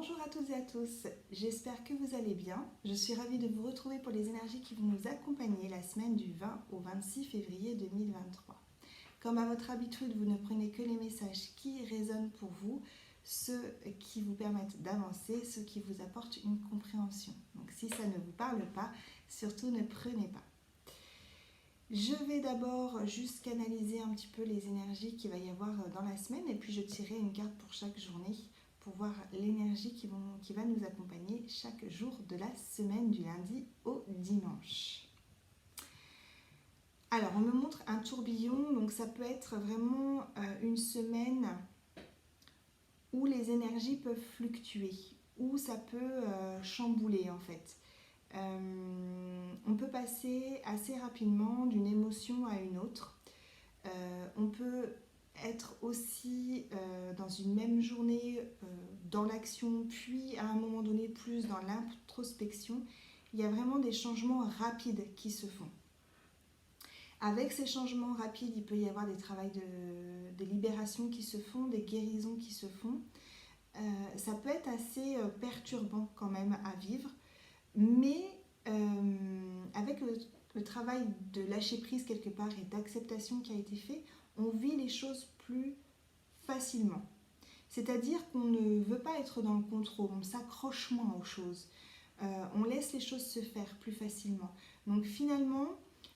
Bonjour à toutes et à tous, j'espère que vous allez bien. Je suis ravie de vous retrouver pour les énergies qui vont nous accompagner la semaine du 20 au 26 février 2023. Comme à votre habitude, vous ne prenez que les messages qui résonnent pour vous, ceux qui vous permettent d'avancer, ceux qui vous apportent une compréhension. Donc si ça ne vous parle pas, surtout ne prenez pas. Je vais d'abord juste canaliser un petit peu les énergies qu'il va y avoir dans la semaine et puis je tirerai une carte pour chaque journée pour voir l'énergie qui va nous accompagner chaque jour de la semaine du lundi au dimanche. Alors, on me montre un tourbillon, donc ça peut être vraiment une semaine où les énergies peuvent fluctuer, où ça peut chambouler en fait. On peut passer assez rapidement d'une émotion à une autre. On peut être aussi dans une même journée dans l'action, puis à un moment donné plus dans l'introspection. Il y a vraiment des changements rapides qui se font. Avec ces changements rapides, il peut y avoir des travails de libération qui se font, des guérisons qui se font. Ça peut être assez perturbant quand même à vivre, mais avec le travail de lâcher prise quelque part et d'acceptation qui a été fait, on vit les choses plus facilement. C'est-à-dire qu'on ne veut pas être dans le contrôle, on s'accroche moins aux choses, on laisse les choses se faire plus facilement. Donc finalement,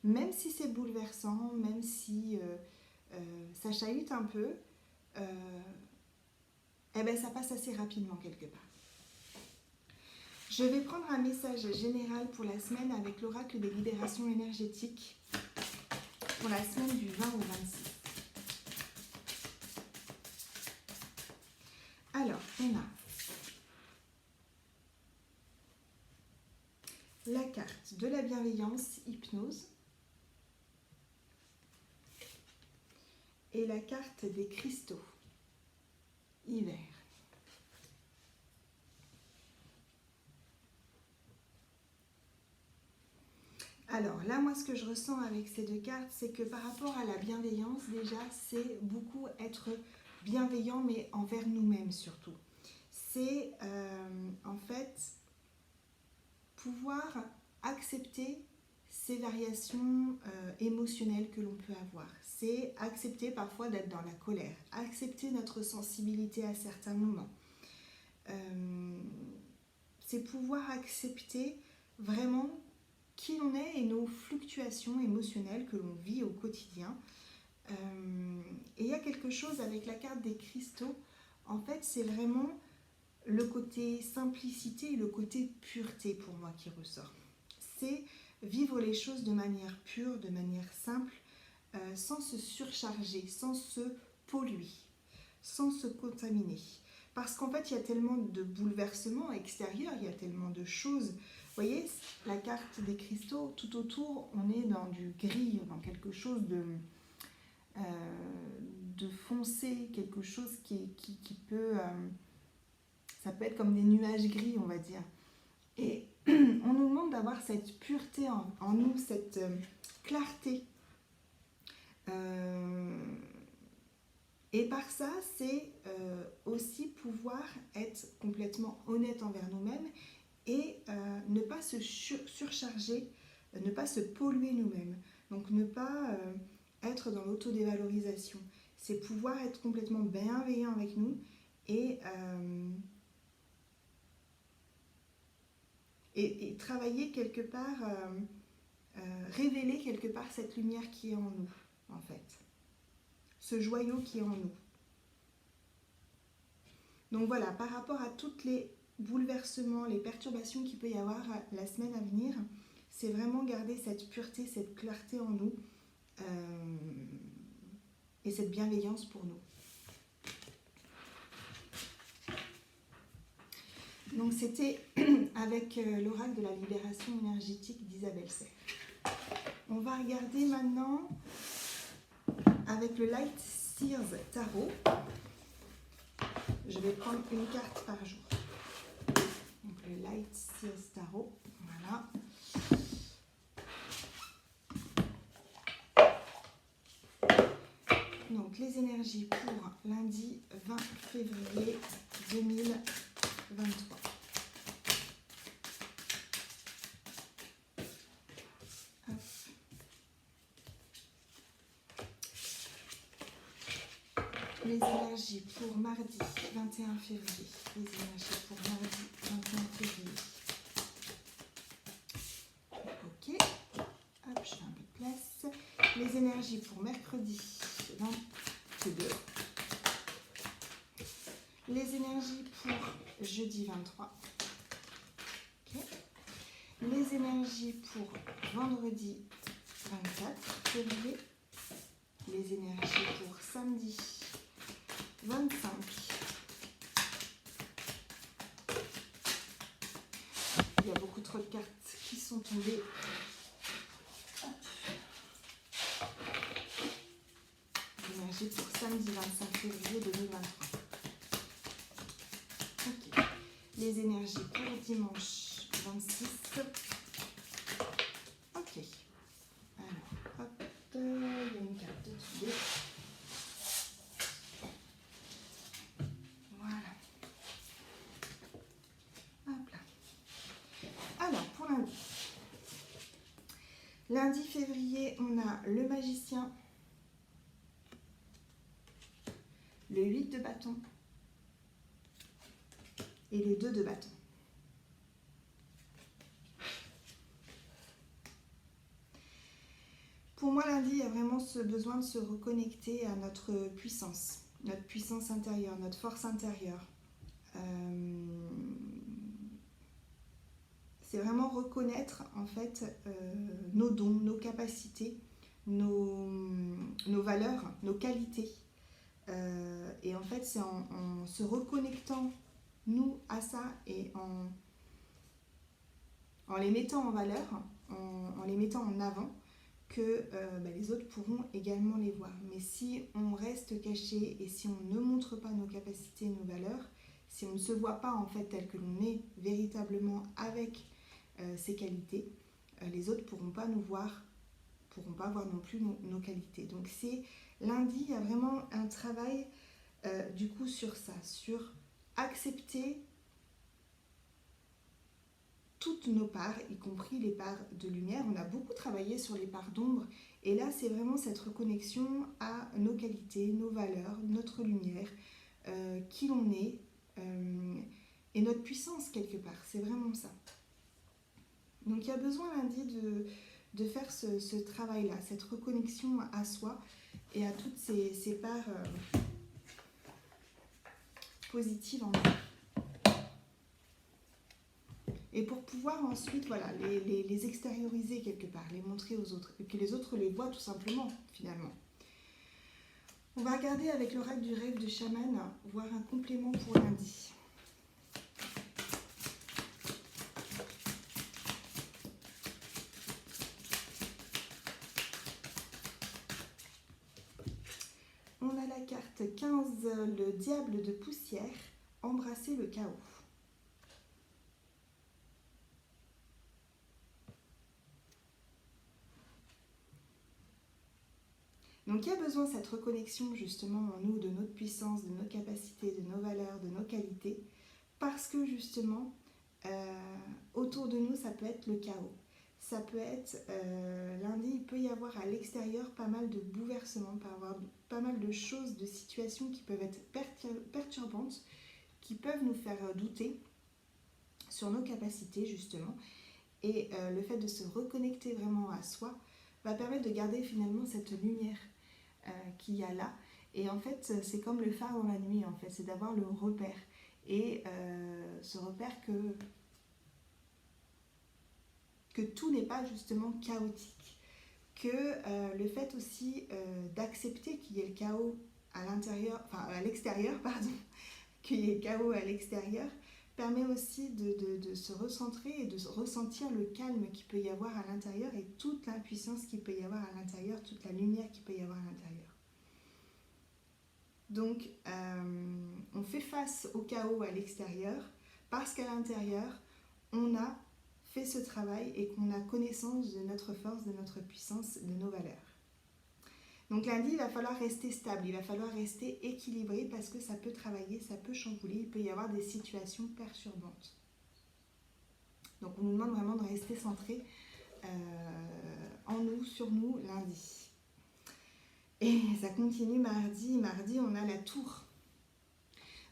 même si c'est bouleversant, même si ça chahute un peu, ça passe assez rapidement quelque part. Je vais prendre un message général pour la semaine avec l'oracle des libérations énergétiques pour la semaine du 20 au 26. Alors, on a la carte de la bienveillance, hypnose, et la carte des cristaux, hiver. Alors là, moi, ce que je ressens avec ces deux cartes, c'est que par rapport à la bienveillance, déjà, c'est beaucoup être bienveillant, mais envers nous-mêmes surtout. C'est en fait pouvoir accepter ces variations émotionnelles que l'on peut avoir. C'est accepter parfois d'être dans la colère, accepter notre sensibilité à certains moments. C'est pouvoir accepter vraiment qui l'on est et nos fluctuations émotionnelles que l'on vit au quotidien. Et il y a quelque chose avec la carte des cristaux, en fait c'est vraiment le côté simplicité et le côté pureté pour moi qui ressort. C'est vivre les choses de manière pure, de manière simple, sans se surcharger, sans se polluer, sans se contaminer. Parce qu'en fait il y a tellement de bouleversements extérieurs, il y a tellement de choses. Vous voyez, la carte des cristaux, tout autour, on est dans du gris, dans quelque chose de foncé, quelque chose qui peut... ça peut être comme des nuages gris, on va dire. Et on nous demande d'avoir cette pureté en nous, cette clarté. Et par ça, c'est aussi pouvoir être complètement honnête envers nous-mêmes et ne pas se surcharger, ne pas se polluer nous-mêmes. Donc ne pas être dans l'autodévalorisation. C'est pouvoir être complètement bienveillant avec nous et travailler quelque part, révéler quelque part cette lumière qui est en nous, en fait. Ce joyau qui est en nous. Donc voilà, par rapport à toutes les bouleversements, les perturbations qu'il peut y avoir la semaine à venir, c'est vraiment garder cette pureté, cette clarté en nous et cette bienveillance pour nous. Donc c'était avec l'oracle de la libération énergétique d'Isabelle Serre. On va regarder maintenant avec le Light Seers Tarot. Je vais prendre une carte par jour. Donc le Light Seers Tarot, voilà. Donc les énergies pour lundi 20 février 2023. 23. Hop. Les énergies pour mardi 21 février. Les énergies pour mardi 21 février. Ok. Hop, je fais un peu de place. Les énergies pour mercredi 22. Les énergies pour jeudi 23. Okay. Les énergies pour vendredi 24 février. Les énergies pour samedi 25. Il y a beaucoup trop de cartes qui sont tombées. L'énergie pour samedi 25 février 2023. Ok. Les énergies pour dimanche 26. Ok. Alors, hop, il y a une carte de tombée. Voilà. Hop là. Alors, pour lundi. Lundi février, on a le magicien, le 8 de bâton et le 2 de bâton. Pour moi, lundi, il y a vraiment ce besoin de se reconnecter à notre puissance intérieure, notre force intérieure. C'est vraiment reconnaître en fait nos dons, nos capacités, nos valeurs, nos qualités. Et en fait, c'est en se reconnectant nous à ça et en les mettant en valeur, en les mettant en avant, que les autres pourront également les voir. Mais si on reste caché et si on ne montre pas nos capacités, nos valeurs, si on ne se voit pas en fait tel que l'on est véritablement avec ses qualités, les autres ne pourront pas nous voir, pourront pas voir non plus nos qualités. Donc c'est lundi, il y a vraiment un travail du coup sur ça, sur accepter toutes nos parts, y compris les parts de lumière. On a beaucoup travaillé sur les parts d'ombre et là c'est vraiment cette reconnexion à nos qualités, nos valeurs, notre lumière, qui l'on est et notre puissance quelque part, c'est vraiment ça. Donc il y a besoin lundi de faire ce travail-là, cette reconnexion à soi et à toutes ces parts positives en nous. Et pour pouvoir ensuite les extérioriser quelque part, les montrer aux autres, et que les autres les voient tout simplement finalement. On va regarder avec l'oracle du rêve de chaman, voir un complément pour lundi. On a la carte 15, le diable de poussière, embrasser le chaos. Donc il y a besoin de cette reconnexion justement en nous, de notre puissance, de nos capacités, de nos valeurs, de nos qualités, parce que justement, autour de nous, ça peut être le chaos. Ça peut être, lundi, il peut y avoir à l'extérieur pas mal de bouleversements, pas mal de choses, de situations qui peuvent être perturbantes, qui peuvent nous faire douter sur nos capacités justement. Et le fait de se reconnecter vraiment à soi va permettre de garder finalement cette lumière qu'il y a là. Et en fait, c'est comme le phare dans la nuit, en fait, c'est d'avoir le repère. Et ce repère que tout n'est pas justement chaotique. Que le fait aussi d'accepter qu'il y ait le chaos à l'intérieur, enfin à l'extérieur, pardon, qu'il y ait le chaos à l'extérieur, permet aussi de se recentrer et de ressentir le calme qu'il peut y avoir à l'intérieur et toute l'impuissance qu'il peut y avoir à l'intérieur, toute la lumière qu'il peut y avoir à l'intérieur. Donc, on fait face au chaos à l'extérieur parce qu'à l'intérieur, on a fait ce travail et qu'on a connaissance de notre force, de notre puissance, de nos valeurs. Donc lundi, il va falloir rester stable, il va falloir rester équilibré parce que ça peut travailler, ça peut chambouler, il peut y avoir des situations perturbantes. Donc on nous demande vraiment de rester centré en nous, sur nous, lundi. Et ça continue mardi. Mardi, on a la tour.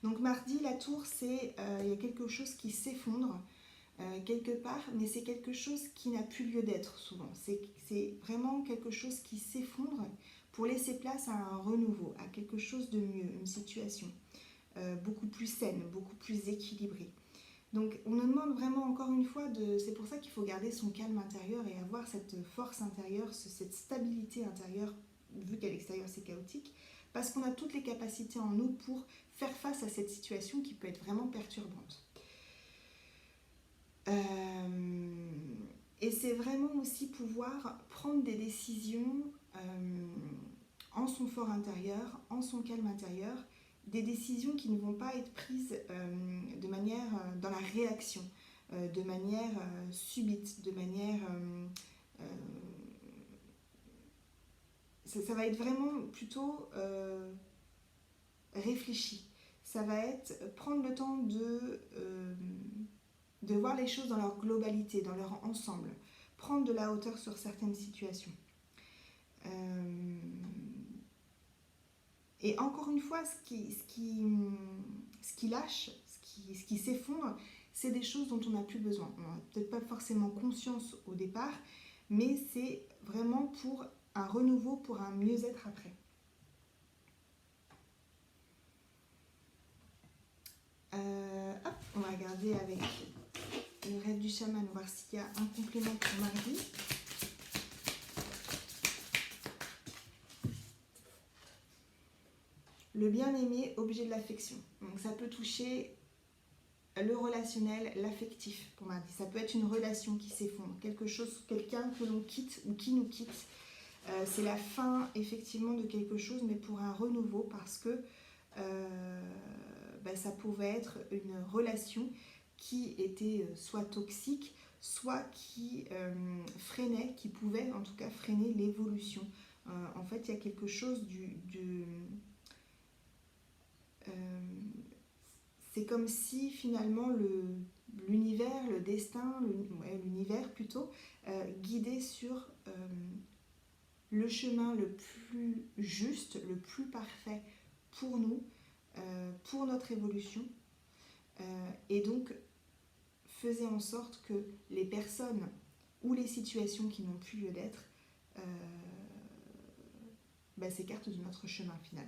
Donc mardi, la tour, c'est il y a quelque chose qui s'effondre quelque part, mais c'est quelque chose qui n'a plus lieu d'être souvent. C'est vraiment quelque chose qui s'effondre pour laisser place à un renouveau, à quelque chose de mieux, une situation beaucoup plus saine, beaucoup plus équilibrée. Donc on nous demande vraiment encore une fois, c'est pour ça qu'il faut garder son calme intérieur et avoir cette force intérieure, cette stabilité intérieure, vu qu'à l'extérieur c'est chaotique, parce qu'on a toutes les capacités en nous pour faire face à cette situation qui peut être vraiment perturbante. Et c'est vraiment aussi pouvoir prendre des décisions en son fort intérieur, en son calme intérieur, des décisions qui ne vont pas être prises de manière dans la réaction, de manière subite, de manière ça va être vraiment plutôt réfléchi. Ça va être prendre le temps de voir les choses dans leur globalité, dans leur ensemble, prendre de la hauteur sur certaines situations. Et encore une fois, ce qui lâche, ce qui s'effondre, c'est des choses dont on n'a plus besoin. On n'a peut-être pas forcément conscience au départ, mais c'est vraiment pour un renouveau, pour un mieux-être après. Hop, on va regarder avec le rêve du chaman, voir s'il y a un complément pour mardi. Le bien-aimé, objet de l'affection. Donc ça peut toucher le relationnel, l'affectif pour mardi. Ça peut être une relation qui s'effondre, quelque chose, quelqu'un que l'on quitte ou qui nous quitte. C'est la fin effectivement de quelque chose, mais pour un renouveau, parce que ça pouvait être une relation qui était soit toxique, soit qui freinait, qui pouvait en tout cas freiner l'évolution. En fait, il y a quelque chose c'est comme si finalement l'univers, le destin, l'univers plutôt, guidait sur le chemin le plus juste, le plus parfait pour nous, pour notre évolution, et donc faisait en sorte que les personnes ou les situations qui n'ont plus lieu d'être s'écartent de notre chemin final.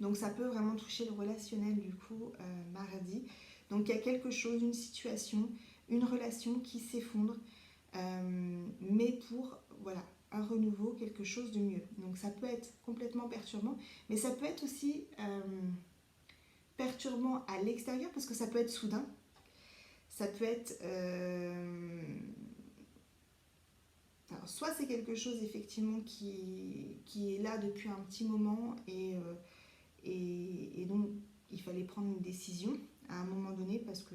Donc ça peut vraiment toucher le relationnel du coup mardi. Donc il y a quelque chose, une situation, une relation qui s'effondre, mais pour un renouveau, quelque chose de mieux. Donc ça peut être complètement perturbant, mais ça peut être aussi perturbant à l'extérieur parce que ça peut être soudain. Ça peut être... Alors, soit c'est quelque chose effectivement qui est là depuis un petit moment et donc il fallait prendre une décision à un moment donné parce que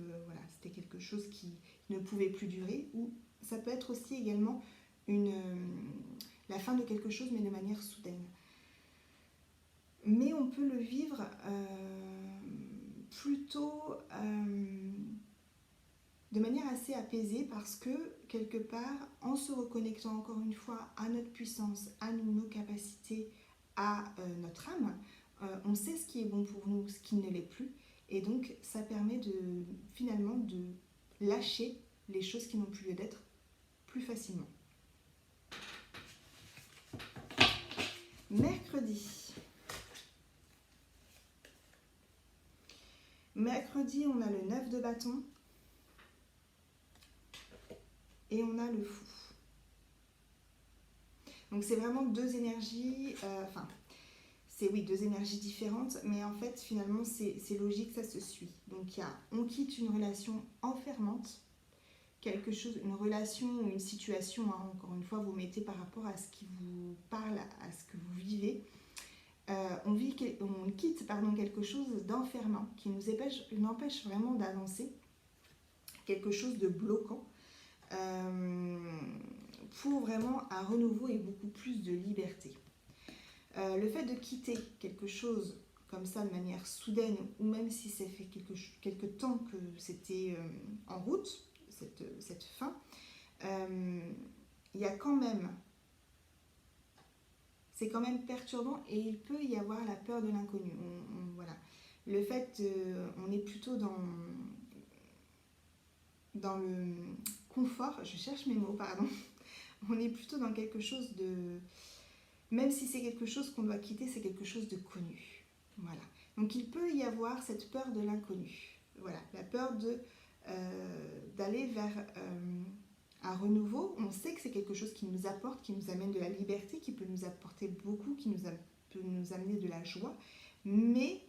c'était quelque chose qui ne pouvait plus durer, ou ça peut être aussi également la fin de quelque chose mais de manière soudaine. Mais on peut le vivre plutôt de manière assez apaisée parce que quelque part, en se reconnectant encore une fois à notre puissance, à nos capacités, à notre âme, on sait ce qui est bon pour nous, ce qui ne l'est plus, et donc ça permet finalement de lâcher les choses qui n'ont plus lieu d'être plus facilement. Mercredi, on a le 9 de bâton et on a le fou. Donc c'est vraiment deux énergies, deux énergies différentes, mais en fait finalement c'est logique, ça se suit. Donc on quitte une relation enfermante, quelque chose, une relation ou une situation, encore une fois vous mettez par rapport à ce qui vous parle, à ce que vous vivez. On quitte quelque chose d'enfermant qui nous empêche vraiment d'avancer, quelque chose de bloquant, pour vraiment un renouveau et beaucoup plus de liberté. Le fait de quitter quelque chose comme ça de manière soudaine, ou même si ça fait quelque temps que c'était en route, cette fin, il y a quand même, c'est quand même perturbant et il peut y avoir la peur de l'inconnu. Voilà. Le fait, on est plutôt dans le confort, je cherche mes mots, pardon, on est plutôt dans quelque chose de, même si c'est quelque chose qu'on doit quitter, c'est quelque chose de connu. Voilà. Donc il peut y avoir cette peur de l'inconnu. Voilà, la peur d'aller vers un renouveau. On sait que c'est quelque chose qui nous apporte, qui nous amène de la liberté, qui peut nous apporter beaucoup, peut nous amener de la joie. Mais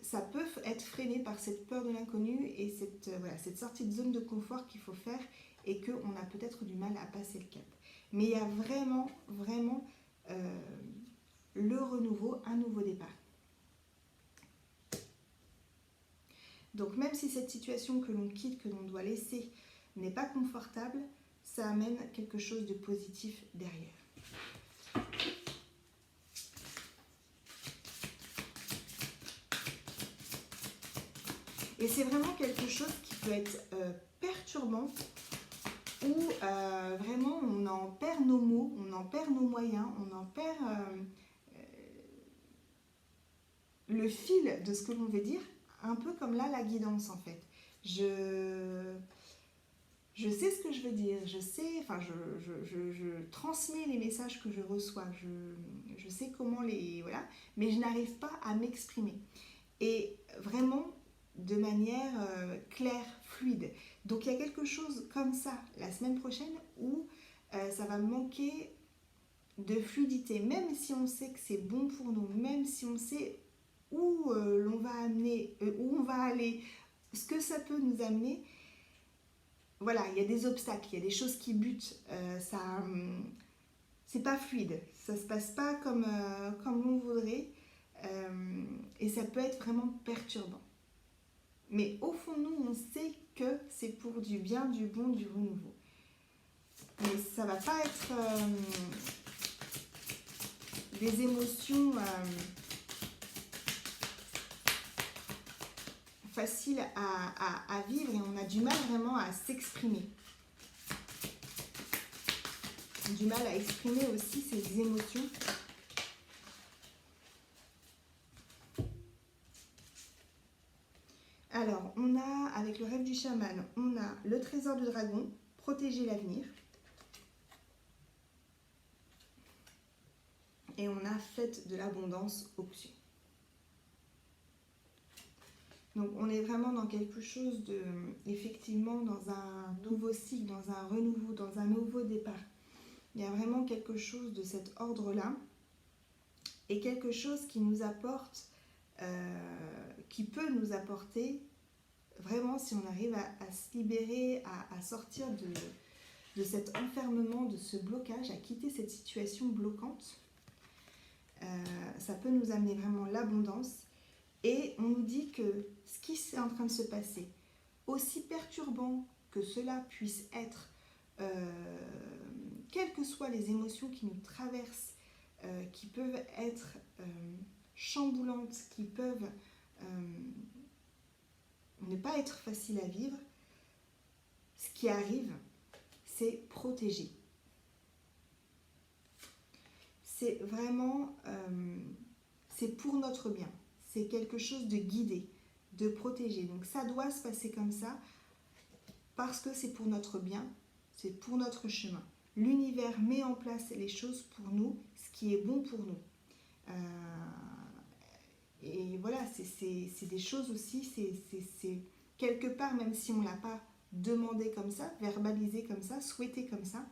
ça peut être freiné par cette peur de l'inconnu et cette sortie de zone de confort qu'il faut faire et qu'on a peut-être du mal à passer le cap. Mais il y a vraiment, vraiment le renouveau, un nouveau départ. Donc même si cette situation que l'on quitte, que l'on doit laisser, n'est pas confortable, ça amène quelque chose de positif derrière. Et c'est vraiment quelque chose qui peut être perturbant, où vraiment on en perd nos mots, on en perd nos moyens, on en perd le fil de ce que l'on veut dire, un peu comme là la guidance en fait. Je sais ce que je veux dire, je sais, enfin je transmets les messages que je reçois, je sais comment les, voilà, mais je n'arrive pas à m'exprimer. Et vraiment de manière claire, fluide. Donc il y a quelque chose comme ça la semaine prochaine où ça va manquer de fluidité, même si on sait que c'est bon pour nous, même si on sait où l'on va amener, où on va aller, ce que ça peut nous amener. Voilà, il y a des obstacles, il y a des choses qui butent, c'est pas fluide, ça se passe pas comme l'on voudrait, et ça peut être vraiment perturbant. Mais au fond, nous, on sait que c'est pour du bien, du bon, du renouveau. Mais ça va pas être des émotions faciles à vivre et on a du mal vraiment à s'exprimer. Du mal à exprimer aussi ces émotions. Alors, on a, avec le rêve du chaman, on a le trésor du dragon, protéger l'avenir. Et on a fête de l'abondance, option. Donc, on est vraiment dans quelque chose de, effectivement, dans un nouveau cycle, dans un renouveau, dans un nouveau départ. Il y a vraiment quelque chose de cet ordre-là et quelque chose qui nous apporte, qui peut nous apporter, vraiment, si on arrive à se libérer, à sortir de cet enfermement, de ce blocage, à quitter cette situation bloquante, ça peut nous amener vraiment l'abondance. Et on nous dit que ce qui est en train de se passer, aussi perturbant que cela puisse être, quelles que soient les émotions qui nous traversent, qui peuvent être chamboulantes, qui peuvent ne pas être faciles à vivre, ce qui arrive, c'est protéger. C'est vraiment, c'est pour notre bien. C'est quelque chose de guidé, de protégé. Donc ça doit se passer comme ça parce que c'est pour notre bien, c'est pour notre chemin. L'univers met en place les choses pour nous, ce qui est bon pour nous. Et voilà, c'est des choses aussi, c'est quelque part, même si on ne l'a pas demandé comme ça, verbalisé comme ça, souhaité comme ça,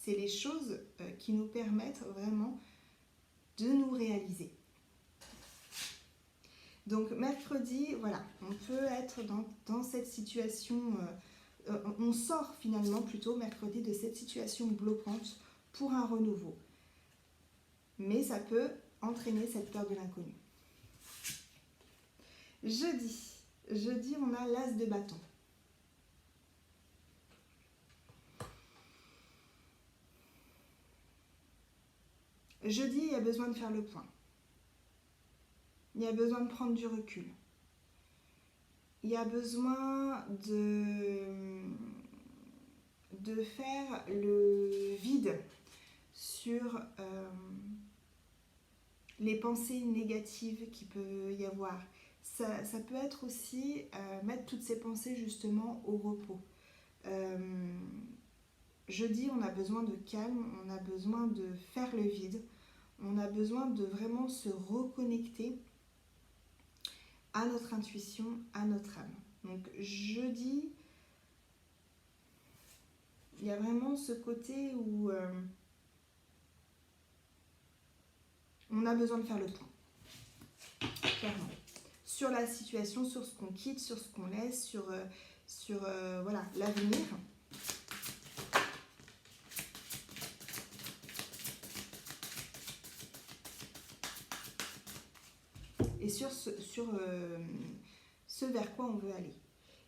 c'est les choses qui nous permettent vraiment de nous réaliser. Donc mercredi, voilà, on peut être dans cette situation, on sort finalement plutôt mercredi de cette situation bloquante pour un renouveau. Mais ça peut entraîner cette peur de l'inconnu. Jeudi, on a l'as de bâton. Jeudi, il y a besoin de faire le point. Il y a besoin de prendre du recul. Il y a besoin de faire le vide sur les pensées négatives qu'il peut y avoir. Ça peut être aussi mettre toutes ces pensées justement au repos. Jeudi, on a besoin de calme, on a besoin de faire le vide, on a besoin de vraiment se reconnecter à notre intuition, à notre âme. Donc jeudi, il y a vraiment ce côté où on a besoin de faire le point, clairement. Sur la situation, sur ce qu'on quitte, sur ce qu'on laisse, sur voilà, l'avenir. Et sur ce vers quoi on veut aller.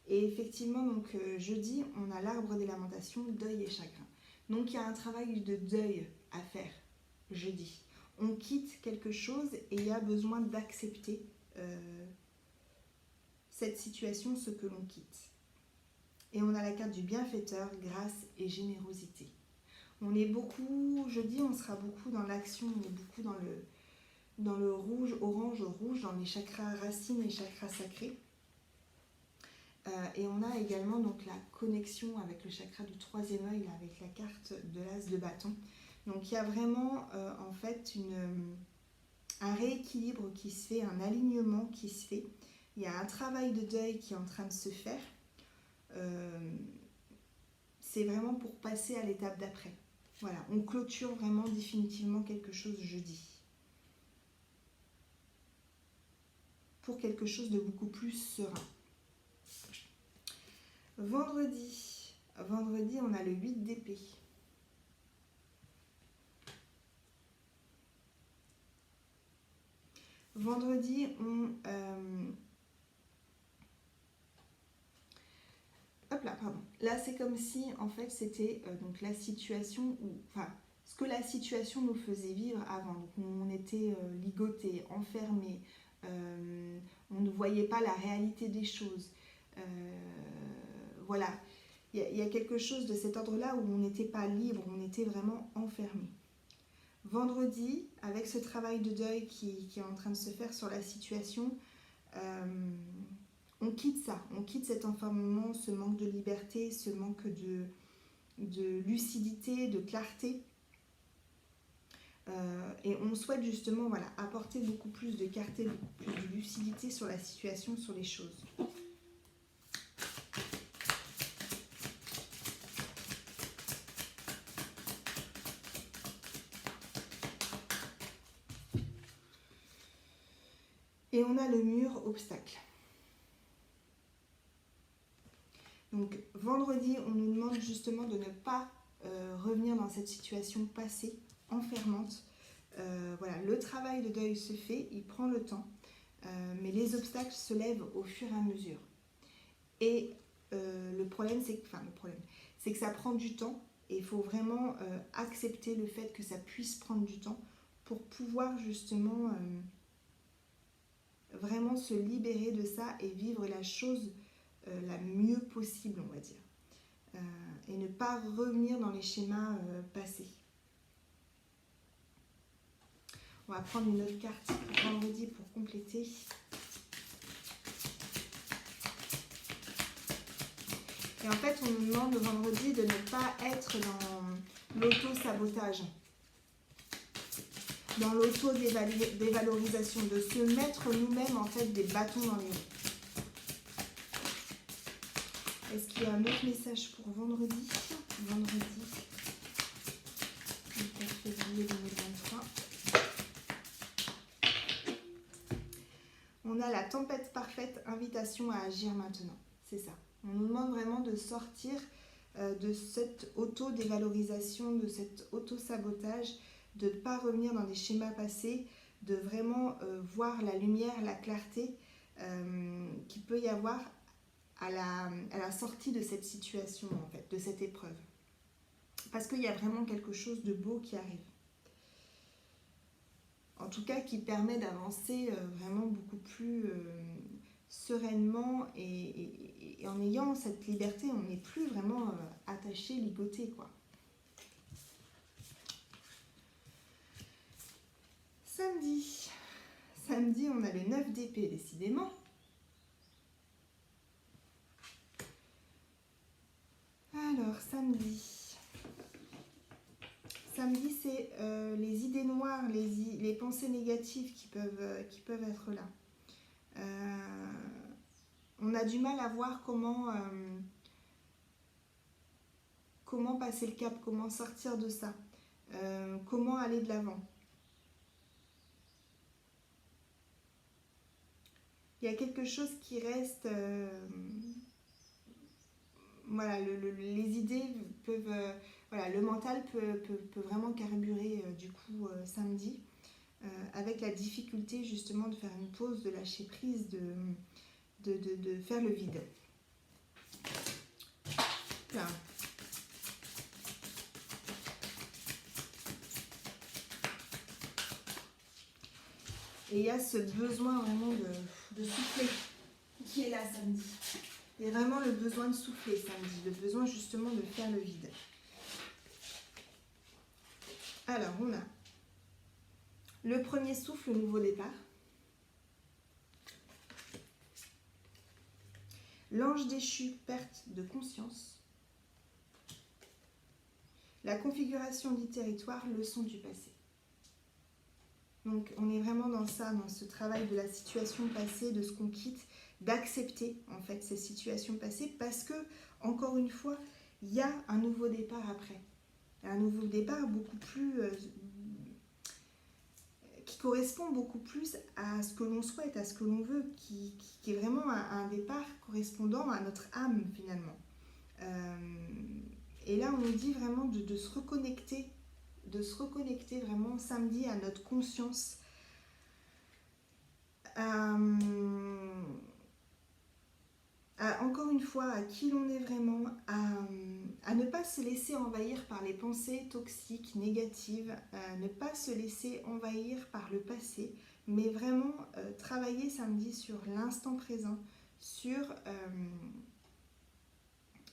Et effectivement, donc jeudi, on a l'arbre des lamentations, deuil et chagrin. Donc il y a un travail de deuil à faire jeudi. On quitte quelque chose et il y a besoin d'accepter cette situation, ce que l'on quitte. Et on a la carte du bienfaiteur, grâce et générosité. On est beaucoup, jeudi, on sera beaucoup dans l'action, on est beaucoup dans le rouge, orange, rouge, dans les chakras racines et chakras sacrés. Et on a également donc la connexion avec le chakra du troisième œil, avec la carte de l'as de bâton. Donc il y a vraiment en fait un rééquilibre qui se fait, un alignement qui se fait. Il y a un travail de deuil qui est en train de se faire. C'est vraiment pour passer à l'étape d'après. Voilà, on clôture vraiment définitivement quelque chose jeudi. Pour quelque chose de beaucoup plus serein. Vendredi, on a le 8 d'épée. Vendredi, hop là, pardon. Là, c'est comme si, en fait, c'était donc la situation où... Enfin, ce que la situation nous faisait vivre avant. Donc, on était ligotés, enfermés. On ne voyait pas la réalité des choses. Voilà. Il y a quelque chose de cet ordre-là où on n'était pas libre, on était vraiment enfermé. Vendredi, avec ce travail de deuil qui est en train de se faire sur la situation, on quitte ça, on quitte cet enfermement, ce manque de liberté, ce manque de lucidité, de clarté. Et on souhaite justement voilà, apporter beaucoup plus de clarté, beaucoup plus de lucidité sur la situation, sur les choses. Et on a le mur obstacle. Donc vendredi, on nous demande justement de ne pas revenir dans cette situation passée, enfermante. Voilà, le travail de deuil se fait, il prend le temps, mais les obstacles se lèvent au fur et à mesure. Et le problème, c'est que ça prend du temps et il faut vraiment accepter le fait que ça puisse prendre du temps pour pouvoir justement vraiment se libérer de ça et vivre la chose la mieux possible, on va dire. Et ne pas revenir dans les schémas passés. On va prendre une autre carte pour vendredi pour compléter. Et en fait, on nous demande vendredi de ne pas être dans l'auto-sabotage, dans l'auto-dévalorisation, de se mettre nous-mêmes en fait des bâtons dans les roues. Est-ce qu'il y a un autre message pour vendredi? Vendredi, le 4 février 2023. On a la tempête parfaite, invitation à agir maintenant. C'est ça. On nous demande vraiment de sortir de cette auto-dévalorisation, de cet auto-sabotage, de ne pas revenir dans des schémas passés, de vraiment voir la lumière, la clarté qu'il peut y avoir à la sortie de cette situation, en fait, de cette épreuve. Parce qu'il y a vraiment quelque chose de beau qui arrive. en tout cas qui permet d'avancer vraiment beaucoup plus sereinement et en ayant cette liberté, on n'est plus vraiment attaché, ligoté, quoi. Samedi. Samedi, on a le 9 d'épée, décidément. Alors, samedi. Samedi, c'est les idées noires, les pensées négatives qui peuvent être là. On a du mal à voir comment passer le cap, comment sortir de ça, comment aller de l'avant. Il y a quelque chose qui reste... voilà, les idées peuvent... voilà, le mental peut vraiment carburer du coup samedi, avec la difficulté justement de faire une pause, de lâcher prise, de faire le vide. Là. Et il y a ce besoin vraiment de souffler qui est là samedi. Il y a vraiment le besoin de souffler samedi, le besoin justement de faire le vide. Alors, on a le premier souffle, le nouveau départ. L'ange déchu, perte de conscience. La configuration du territoire, leçon du passé. Donc on est vraiment dans ça, dans ce travail de la situation passée, de ce qu'on quitte, d'accepter en fait ces situations passées, parce que, encore une fois, il y a un nouveau départ après. Un nouveau départ beaucoup plus... qui correspond beaucoup plus à ce que l'on souhaite, à ce que l'on veut, qui est vraiment un départ correspondant à notre âme finalement. Et là on nous dit vraiment de se reconnecter vraiment samedi à notre conscience, encore une fois, à qui l'on est vraiment, à ne pas se laisser envahir par les pensées toxiques, négatives, ne pas se laisser envahir par le passé, mais vraiment travailler samedi sur l'instant présent, sur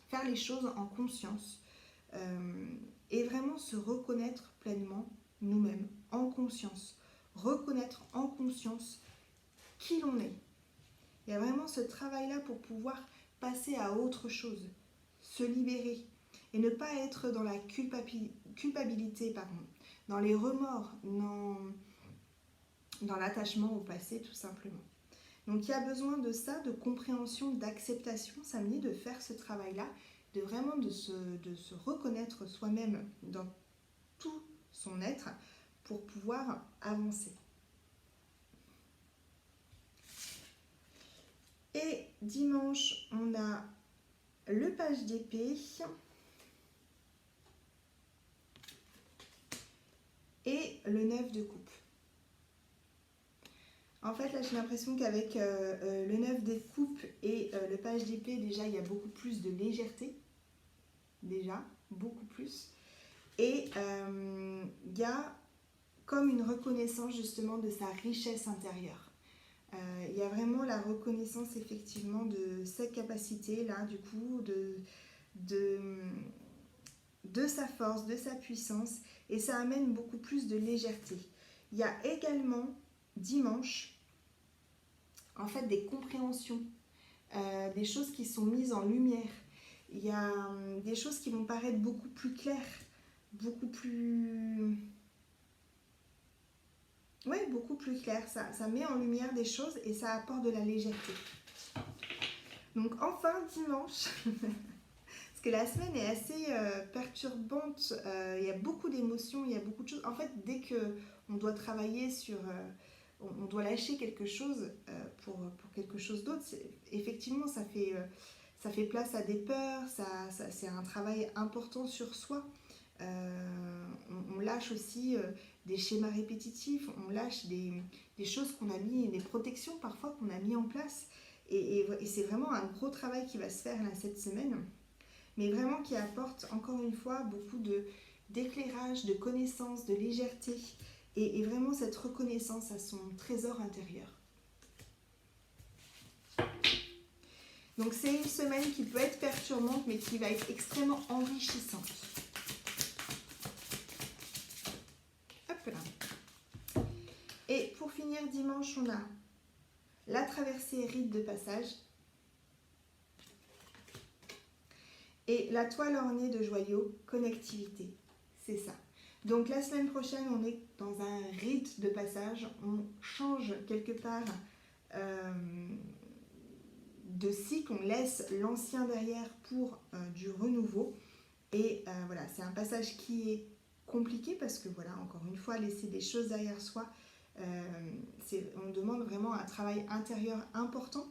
faire les choses en conscience, et vraiment se reconnaître pleinement nous-mêmes, en conscience, reconnaître en conscience qui l'on est. Il y a vraiment ce travail-là pour pouvoir passer à autre chose, se libérer et ne pas être dans la culpabilité, dans les remords, dans l'attachement au passé tout simplement. Donc il y a besoin de ça, de compréhension, d'acceptation samedi, de faire ce travail-là, de vraiment de se reconnaître soi-même dans tout son être pour pouvoir avancer. Et dimanche, on a le page d'épée et le 9 de coupe. En fait, là, j'ai l'impression qu'avec le 9 de coupe et le page d'épée, déjà, il y a beaucoup plus de légèreté. Déjà, beaucoup plus. Et il y a comme une reconnaissance, justement, de sa richesse intérieure. Il y a vraiment la reconnaissance effectivement de ses capacités là, du coup, de sa force, de sa puissance, et ça amène beaucoup plus de légèreté. Il y a également dimanche en fait des compréhensions, des choses qui sont mises en lumière. Il y a des choses qui vont paraître beaucoup plus claires, beaucoup plus... Oui, beaucoup plus clair, ça met en lumière des choses et ça apporte de la légèreté. Donc enfin dimanche, parce que la semaine est assez perturbante, il y a beaucoup d'émotions, il y a beaucoup de choses. En fait, dès qu'on doit travailler sur, on doit lâcher quelque chose pour quelque chose d'autre, effectivement ça fait place à des peurs, c'est un travail important sur soi. On lâche aussi des schémas répétitifs, on lâche des choses qu'on a mis, des protections parfois qu'on a mis en place, et c'est vraiment un gros travail qui va se faire là cette semaine, mais vraiment qui apporte encore une fois beaucoup d'éclairage, de connaissances, de légèreté, et vraiment cette reconnaissance à son trésor intérieur. Donc c'est une semaine qui peut être perturbante, mais qui va être extrêmement enrichissante. Hop là. Et pour finir, dimanche, on a la traversée rite de passage et la toile ornée de joyaux, connectivité. C'est ça. Donc la semaine prochaine, on est dans un rite de passage. On change quelque part de cycle, on laisse l'ancien derrière pour du renouveau. Et voilà, c'est un passage qui est compliqué parce que voilà, encore une fois, laisser des choses derrière soi, on demande vraiment un travail intérieur important.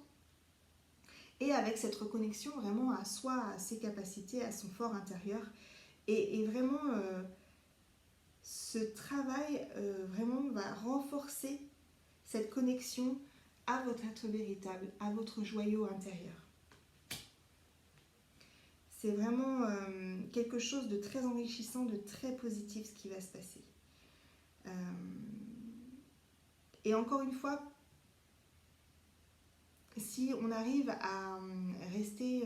Et avec cette reconnexion vraiment à soi, à ses capacités, à son fort intérieur. Et vraiment, ce travail vraiment va renforcer cette connexion à votre être véritable, à votre joyau intérieur. C'est vraiment quelque chose de très enrichissant, de très positif ce qui va se passer. Et encore une fois, si on arrive à rester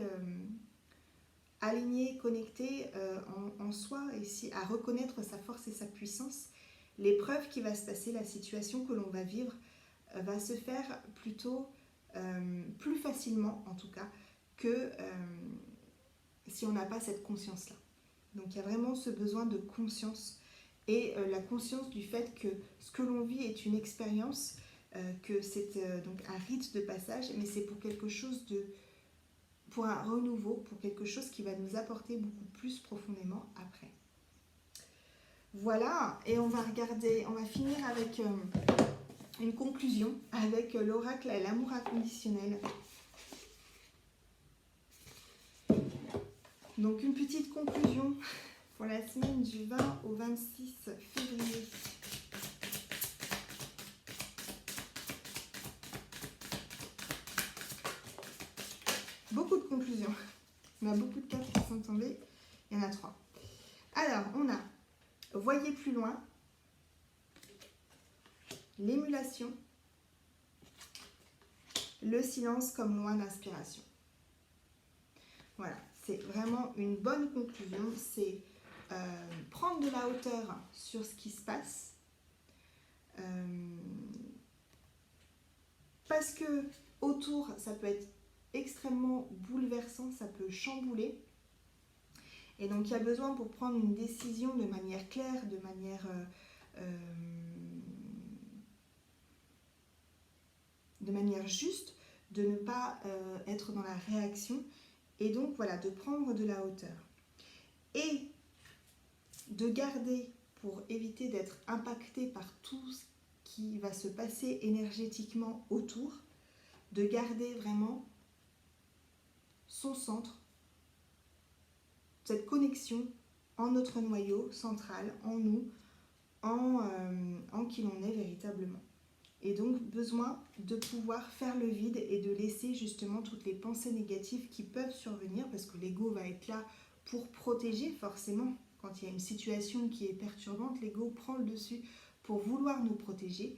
aligné, connecté en soi, et à reconnaître sa force et sa puissance, l'épreuve qui va se passer, la situation que l'on va vivre, va se faire plutôt plus facilement, en tout cas, que si on n'a pas cette conscience-là. Donc il y a vraiment ce besoin de conscience et la conscience du fait que ce que l'on vit est une expérience, que c'est donc un rite de passage, mais c'est pour quelque chose pour un renouveau, pour quelque chose qui va nous apporter beaucoup plus profondément après. Voilà, et on va finir avec une conclusion avec l'oracle et l'amour inconditionnel. Donc une petite conclusion pour la semaine du 20 au 26 février. Beaucoup de conclusions. On a beaucoup de cartes qui sont tombées. Il y en a 3. Alors, on a voyez plus loin, l'émulation, le silence comme loin d'inspiration. Voilà, c'est vraiment une bonne conclusion. C'est prendre de la hauteur sur ce qui se passe. Parce que autour, ça peut être extrêmement bouleversant, ça peut chambouler. Et donc il y a besoin pour prendre une décision de manière claire, de manière juste, de ne pas être dans la réaction. Et donc voilà, de prendre de la hauteur. Et de garder, pour éviter d'être impacté par tout ce qui va se passer énergétiquement autour, de garder vraiment son centre, cette connexion en notre noyau central, en nous, en qui l'on est véritablement. Et donc besoin de pouvoir faire le vide et de laisser justement toutes les pensées négatives qui peuvent survenir, parce que l'ego va être là pour protéger forcément. Quand il y a une situation qui est perturbante, l'ego prend le dessus pour vouloir nous protéger.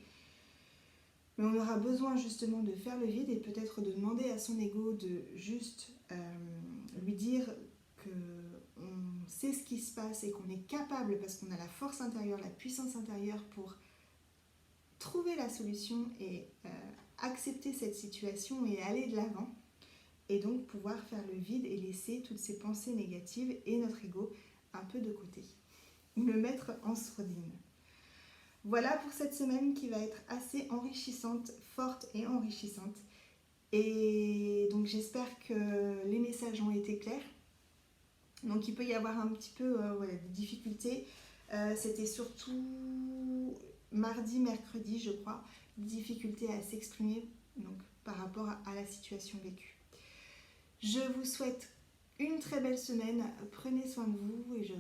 Mais on aura besoin justement de faire le vide et peut-être de demander à son ego de juste lui dire qu'on sait ce qui se passe et qu'on est capable, parce qu'on a la force intérieure, la puissance intérieure pour trouver la solution et accepter cette situation et aller de l'avant. Et donc pouvoir faire le vide et laisser toutes ces pensées négatives et notre ego un peu de côté. Ou le mettre en sourdine. Voilà pour cette semaine qui va être assez enrichissante, forte et enrichissante. Et donc j'espère que les messages ont été clairs. Donc il peut y avoir un petit peu des difficultés. C'était surtout mardi, mercredi, je crois, difficulté à s'exprimer donc, par rapport à la situation vécue. Je vous souhaite une très belle semaine, prenez soin de vous et je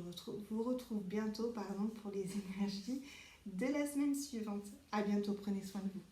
vous retrouve bientôt pour les énergies de la semaine suivante. À bientôt, prenez soin de vous.